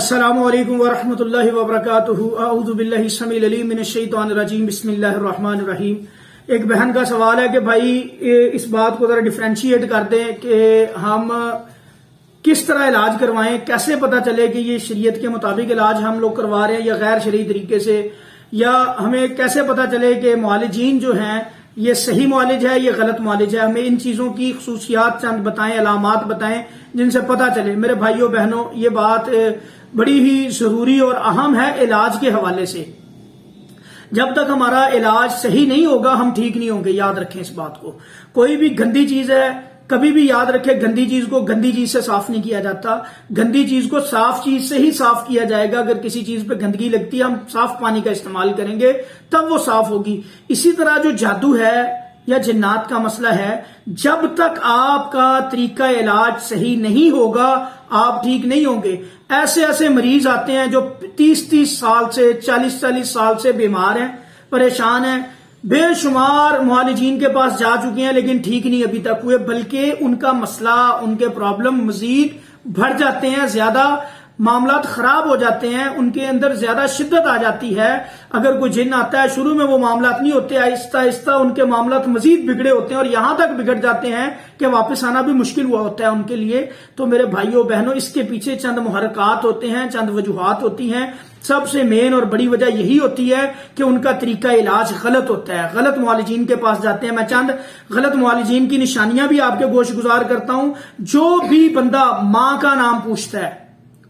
السلام علیکم ورحمۃ اللہ وبرکاتہ۔ اعوذ باللہ السمیع العلیم من الشیطان الرجیم، بسم اللہ الرحمن الرحیم۔ ایک بہن کا سوال ہے کہ بھائی اس بات کو ذرا ڈیفرینشیٹ کر دیں کہ ہم کس طرح علاج کروائیں، کیسے پتہ چلے کہ یہ شریعت کے مطابق علاج ہم لوگ کروا رہے ہیں یا غیر شرعی طریقے سے، یا ہمیں کیسے پتہ چلے کہ معالجین جو ہیں یہ صحیح معالج ہے یہ غلط معالج ہے۔ ہمیں ان چیزوں کی خصوصیات چند بتائیں، علامات بتائیں جن سے پتہ چلے۔ میرے بھائیوں بہنوں، یہ بات بڑی ہی ضروری اور اہم ہے علاج کے حوالے سے۔ جب تک ہمارا علاج صحیح نہیں ہوگا ہم ٹھیک نہیں ہوں گے، یاد رکھیں اس بات کو۔ کوئی بھی گندی چیز ہے، کبھی بھی یاد رکھیں، گندی چیز کو گندی چیز سے صاف نہیں کیا جاتا، گندی چیز کو صاف چیز سے ہی صاف کیا جائے گا۔ اگر کسی چیز پہ گندگی لگتی ہے ہم صاف پانی کا استعمال کریں گے تب وہ صاف ہوگی۔ اسی طرح جو جادو ہے یا جنات کا مسئلہ ہے، جب تک آپ کا طریقہ علاج صحیح نہیں ہوگا آپ ٹھیک نہیں ہوں گے۔ ایسے مریض آتے ہیں جو 30 سال سے 40 سال سے بیمار ہیں، پریشان ہیں، بے شمار معالجین کے پاس جا چکے ہیں لیکن ٹھیک نہیں ابھی تک ہوئے، بلکہ ان کا مسئلہ، ان کے پرابلم مزید بڑھ جاتے ہیں، زیادہ معاملات خراب ہو جاتے ہیں، ان کے اندر زیادہ شدت آ جاتی ہے۔ اگر کوئی جن آتا ہے شروع میں وہ معاملات نہیں ہوتے، آہستہ آہستہ ان کے معاملات مزید بگڑے ہوتے ہیں اور یہاں تک بگڑ جاتے ہیں کہ واپس آنا بھی مشکل ہوا ہوتا ہے ان کے لیے۔ تو میرے بھائیوں بہنوں، اس کے پیچھے چند محرکات ہوتے ہیں، چند وجوہات ہوتی ہیں۔ سب سے مین اور بڑی وجہ یہی ہوتی ہے کہ ان کا طریقہ علاج غلط ہوتا ہے، غلط معالجین کے پاس جاتے ہیں۔ میں چند غلط معالجین کی نشانیاں بھی آپ کے گوش گزار کرتا ہوں۔ جو بھی بندہ ماں کا نام پوچھتا ہے،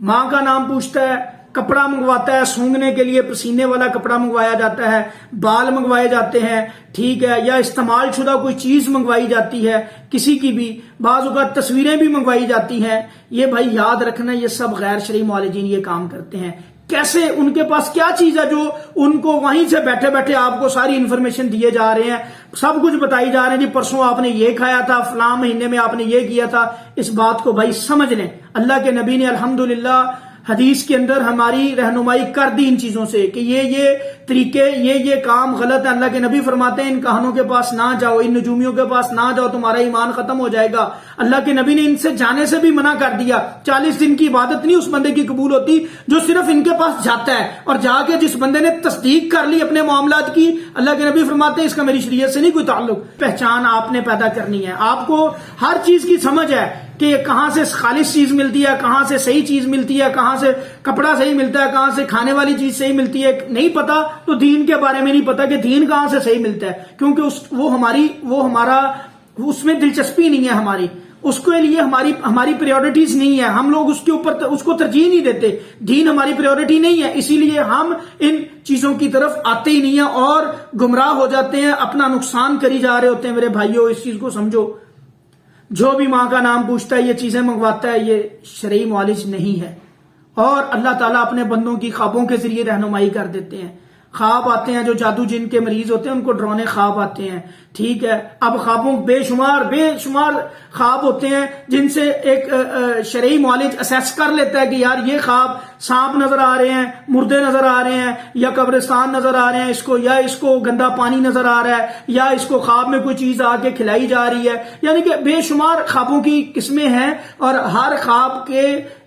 ماں کا نام پوچھتا ہے، کپڑا منگواتا ہے، سونگنے کے لیے پسینے والا کپڑا منگوایا جاتا ہے، بال منگوائے جاتے ہیں، ٹھیک ہے، یا استعمال شدہ کوئی چیز منگوائی جاتی ہے، کسی کی بھی بعض اوقات تصویریں بھی منگوائی جاتی ہیں، یہ بھائی یاد رکھنا یہ سب غیر شرعی معالجین یہ کام کرتے ہیں۔ کیسے؟ ان کے پاس کیا چیز ہے جو ان کو وہیں سے بیٹھے بیٹھے آپ کو ساری انفارمیشن دیے جا رہے ہیں، سب کچھ بتائی جا رہے ہیں، جی پرسوں آپ نے یہ کھایا تھا، فلاں مہینے میں آپ نے یہ کیا تھا۔ اس بات کو بھائی سمجھ لیں، اللہ کے نبی نے الحمدللہ حدیث کے اندر ہماری رہنمائی کر دی ان چیزوں سے کہ یہ طریقے، یہ کام غلط ہے۔ اللہ کے نبی فرماتے ہیں ان کہانوں کے پاس نہ جاؤ، ان نجومیوں کے پاس نہ جاؤ، تمہارا ایمان ختم ہو جائے گا۔ اللہ کے نبی نے ان سے جانے سے بھی منع کر دیا۔ 40 دن کی عبادت نہیں اس بندے کی قبول ہوتی جو صرف ان کے پاس جاتا ہے، اور جا کے جس بندے نے تصدیق کر لی اپنے معاملات کی، اللہ کے نبی فرماتے ہیں اس کا میری شریعت سے نہیں کوئی تعلق۔ پہچان آپ نے پیدا کرنی ہے، آپ کو ہر چیز کی سمجھ ہے کہ کہاں سے خالص چیز ملتی ہے، کہاں سے صحیح چیز ملتی ہے، کہاں سے کپڑا صحیح ملتا ہے، کہاں سے کھانے والی چیز صحیح ملتی ہے۔ نہیں پتا تو دین کے بارے میں نہیں پتا کہ دین کہاں سے صحیح ملتا ہے، کیونکہ وہ ہمارا اس میں دلچسپی نہیں ہے ہماری، اس کے لیے ہماری پریورٹیز نہیں ہے، ہم لوگ اس کو ترجیح نہیں دیتے، دین ہماری پریورٹی نہیں ہے، اسی لیے ہم ان چیزوں کی طرف آتے ہی نہیں ہیں اور گمراہ ہو جاتے ہیں، اپنا نقصان کری جا رہے ہوتے ہیں۔ میرے بھائیوں اس چیز کو سمجھو، جو بھی ماں کا نام پوچھتا ہے، یہ چیزیں منگواتا ہے، یہ شرعی معالج نہیں ہے۔ اور اللہ تعالیٰ اپنے بندوں کی خوابوں کے ذریعے رہنمائی کر دیتے ہیں۔ خواب آتے ہیں، جو جادو جن کے مریض ہوتے ہیں ان کو ڈرانے خواب آتے ہیں، ٹھیک ہے۔ اب خوابوں بے شمار خواب ہوتے ہیں جن سے ایک شرعی معالج اسیس کر لیتا ہے کہ یار یہ خواب سانپ نظر آ رہے ہیں، مردے نظر آ رہے ہیں، یا قبرستان نظر آ رہے ہیں اس کو، یا اس کو گندا پانی نظر آ رہا ہے، یا اس کو خواب میں کوئی چیز آ کے کھلائی جا رہی ہے۔ یعنی کہ بے شمار خوابوں کی قسمیں ہیں، اور ہر خواب کے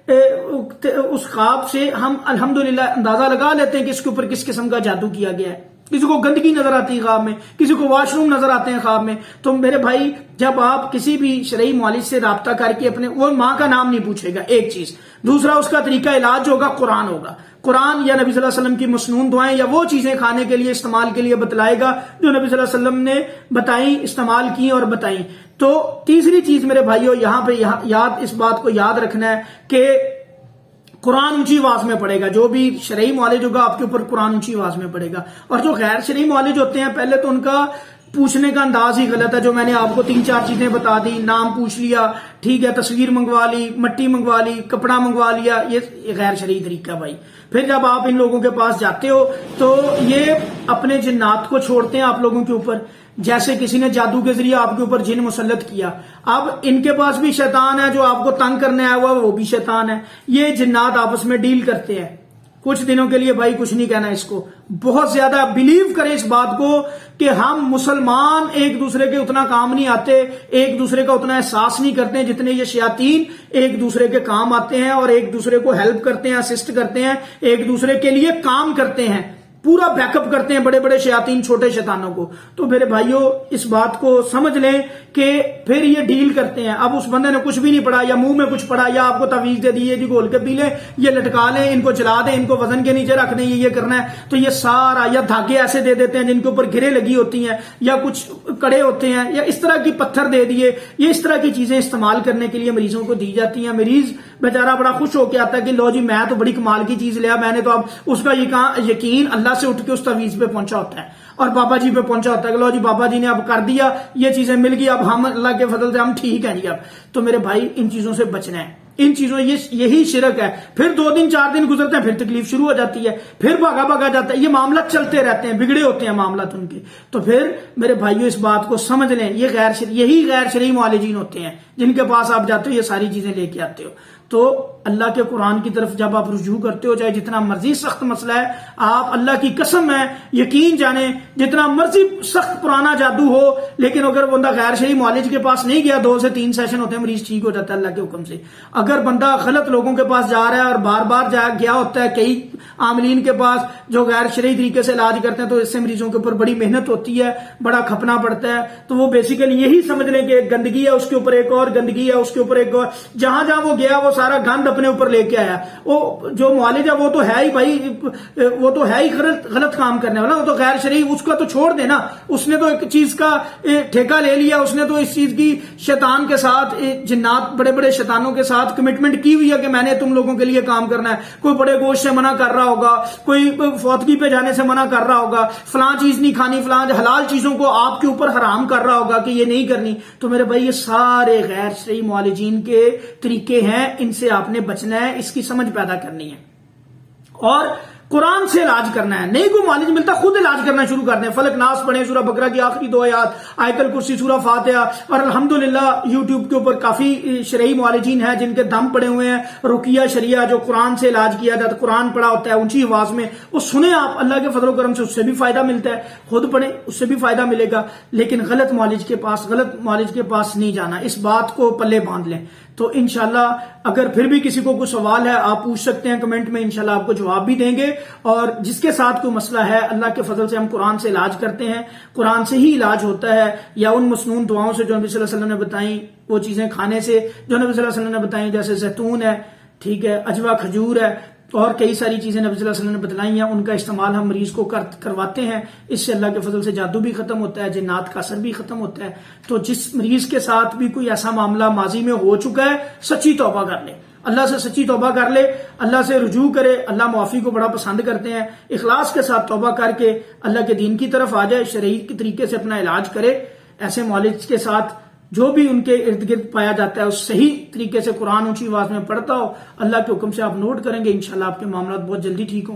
اس خواب سے ہم الحمدللہ اندازہ لگا لیتے ہیں کہ اس کے اوپر کس قسم کا جادو کیا گیا ہے۔ کسی کو گندگی نظر آتی ہے خواب میں، کسی کو واش روم نظر آتے ہیں خواب میں۔ تو میرے بھائی جب آپ کسی بھی شرعی معالج سے رابطہ کر کے وہ ماں کا نام نہیں پوچھے گا، ایک چیز، دوسرا اس کا طریقہ علاج ہوگا قرآن ہوگا، قرآن یا نبی صلی اللہ علیہ وسلم کی مسنون دعائیں یا وہ چیزیں کھانے کے لیے استعمال کے لیے بتلائے گا جو نبی صلی اللہ علیہ وسلم نے بتائیں، استعمال کی اور بتائیں۔ تو تیسری چیز میرے بھائیوں یہاں پہ اس بات کو یاد رکھنا ہے کہ قرآن اونچی آواز میں پڑے گا۔ جو بھی شرعی معالج ہوگا آپ کے اوپر قرآن اونچی آواز میں پڑے گا، اور جو غیر شرعی معالج ہوتے ہیں پہلے تو ان کا پوچھنے کا انداز ہی غلط ہے۔ جو میں نے آپ کو 3-4 چیزیں بتا دی، نام پوچھ لیا، ٹھیک ہے، تصویر منگوا لی، مٹی منگوا لی، کپڑا منگوا لیا، یہ غیر شرعی طریقہ بھائی۔ پھر جب آپ ان لوگوں کے پاس جاتے ہو تو یہ اپنے جنات کو چھوڑتے ہیں آپ لوگوں کے اوپر، جیسے کسی نے جادو کے ذریعے آپ کے اوپر جن مسلط کیا۔ اب ان کے پاس بھی شیطان ہے جو آپ کو تنگ کرنے آیا ہوا ہے، وہ بھی شیطان ہے۔ یہ جنات آپس میں ڈیل کرتے ہیں، کچھ دنوں کے لیے بھائی کچھ نہیں کہنا اس کو. بہت زیادہ بلیو کریں اس بات کو کہ ہم مسلمان ایک دوسرے کے اتنا کام نہیں آتے, ایک دوسرے کا اتنا احساس نہیں کرتے جتنے یہ شیاطین ایک دوسرے کے کام آتے ہیں اور ایک دوسرے کو ہیلپ کرتے ہیں, اسسٹ کرتے ہیں, ایک دوسرے کے لیے کام کرتے ہیں, پورا بیک اپ کرتے ہیں بڑے بڑے شیاطین چھوٹے شیطانوں کو. تو میرے بھائیوں اس بات کو سمجھ لیں کہ پھر یہ ڈیل کرتے ہیں. اب اس بندے نے کچھ بھی نہیں پڑھا یا منہ میں کچھ پڑھا یا آپ کو تعویذ دے دی جی گھول کے پی لیں, یہ لٹکا لیں, ان کو جلا دیں, ان کو وزن کے نیچے رکھ دیں, یہ کرنا ہے, تو یہ سارا یا دھاگے ایسے دے دیتے ہیں جن کے اوپر گرے لگی ہوتی ہیں یا کچھ کڑے ہوتے ہیں یا اس طرح کی پتھر دے دیے, یہ اس طرح کی چیزیں استعمال کرنے کے لیے مریضوں کو دی جاتی ہیں. مریض بیچارہ بڑا خوش ہو کے آتا ہے کہ لو جی میں تو بڑی کمال کی چیز لیا, میں نے تو اب اس کا یقین اللہ سے اٹھ کے اس تعویذ پہ پہنچا ہوتا ہے اور بابا جی پہ پہنچا ہوتا ہے کہ لو جی بابا جی نے اب کر دیا, یہ چیزیں مل گئی, اب ہم اللہ کے فضل سے ہم ٹھیک ہیں جی. اب تو میرے بھائی ان چیزوں سے بچنا ہے, ان چیزوں یہی شرک ہے. پھر 2 دن 4 دن گزرتے ہیں, پھر تکلیف شروع ہو جاتی ہے, پھر بھاگا جاتا ہے, یہ معاملات چلتے رہتے ہیں, بگڑے ہوتے ہیں معاملات ان کے. تو پھر میرے بھائیوں اس بات کو سمجھ لیں, یہی غیر شرعی معالجین ہوتے ہیں جن کے پاس آپ جاتے ہو یہ ساری چیزیں لے کے آتے ہو. تو اللہ کے قرآن کی طرف جب آپ رجوع کرتے ہو, چاہے جتنا مرضی سخت مسئلہ ہے, آپ اللہ کی قسم ہے یقین جانیں جتنا مرضی سخت پرانا جادو ہو, لیکن اگر بندہ غیر شرعی معالج کے پاس نہیں گیا, 2 سے 3 سیشن ہوتے ہیں, مریض ٹھیک ہو جاتا ہے اللہ کے حکم سے. اگر بندہ غلط لوگوں کے پاس جا رہا ہے اور بار بار گیا ہوتا ہے کئی عاملین کے پاس جو غیر شرعی طریقے سے علاج کرتے ہیں, تو اس سے مریضوں کے اوپر بڑی محنت ہوتی ہے, بڑا کھپنا پڑتا ہے. تو وہ بیسیکلی یہی سمجھ لیں کہ ایک گندگی ہے, اس کے اوپر ایک اور گندگی ہے, اس کے اوپر ایک اور, جہاں جہاں وہ گیا وہ سارا گند اپنے اوپر لے کے آیا. وہ جو معالج ہے وہ تو ہے ہی بھائی, وہ تو ہے ہی غلط کام کرنے والا, وہ تو غیر شرعی, اس کو تو چھوڑ دینا. اس نے تو ایک چیز کا ٹھیکہ لے لیا, اس نے تو اس چیز کی شیطان کے ساتھ, جنات بڑے بڑے شیطانوں کے ساتھ کمٹمنٹ کی ہوئی ہے کہ میں نے تم لوگوں کے لیے کام کرنا ہے. کوئی بڑے گوشت سے منع کر رہا ہوگا, کوئی فوتگی پہ جانے سے منع کر رہا ہوگا, فلاں چیز نہیں کھانی, فلاں حلال چیزوں کو آپ کے اوپر حرام کر رہا ہوگا کہ یہ نہیں کرنی. تو میرے بھائی یہ سارے غیر شرعی معالجین کے طریقے ہیں, ان سے آپ نے بچنا ہے, اس کی سمجھ پیدا کرنی ہے اور قرآن سے علاج کرنا ہے. نہیں کوئی معالج ملتا, خود علاج کرنا شروع کر دیں. فلق ناس پڑھیں, سورہ بقرہ کی آخری 2 آیات, آیت الکرسی, سورہ فاتحہ. اور الحمدللہ یوٹیوب کے اوپر کافی شرعی معالجین ہیں جن کے دم پڑے ہوئے ہیں. رقیہ شریعہ جو قرآن سے علاج کیا جاتا ہے, قرآن پڑھا ہوتا ہے اونچی آواز میں, وہ سنیں آپ, اللہ کے فضل و کرم سے اس سے بھی فائدہ ملتا ہے. خود پڑھیں, اس سے بھی فائدہ ملے گا. لیکن غلط معالج کے پاس نہیں جانا, اس بات کو پلے باندھ لیں. تو انشاءاللہ اگر پھر بھی کسی کو کوئی سوال ہے آپ پوچھ سکتے ہیں کمنٹ میں, انشاءاللہ آپ کو جواب بھی دیں گے. اور جس کے ساتھ کوئی مسئلہ ہے, اللہ کے فضل سے ہم قرآن سے علاج کرتے ہیں, قرآن سے ہی علاج ہوتا ہے, یا ان مسنون دعاؤں سے جو نبی صلی اللہ علیہ وسلم نے بتائیں, وہ چیزیں کھانے سے جو نبی صلی اللہ علیہ وسلم نے بتائیں, جیسے زیتون ہے, ٹھیک ہے, اجوا کھجور ہے, اور کئی ساری چیزیں نبی صلی اللہ علیہ وسلم نے بتلائی ہیں, ان کا استعمال ہم مریض کو کرواتے ہیں. اس سے اللہ کے فضل سے جادو بھی ختم ہوتا ہے, جنات کا اثر بھی ختم ہوتا ہے. تو جس مریض کے ساتھ بھی کوئی ایسا معاملہ ماضی میں ہو چکا ہے, سچی توبہ کر لے, اللہ سے سچی توبہ کر لے, اللہ سے رجوع کرے. اللہ معافی کو بڑا پسند کرتے ہیں. اخلاص کے ساتھ توبہ کر کے اللہ کے دین کی طرف آ جائے, شرعی کے طریقے سے اپنا علاج کرے. ایسے معالج کے ساتھ جو بھی ان کے ارد گرد پایا جاتا ہے اس صحیح طریقے سے قرآن اونچی آواز میں پڑھتا ہو, اللہ کے حکم سے آپ نوٹ کریں گے, انشاءاللہ آپ کے معاملات بہت جلدی ٹھیک ہوں.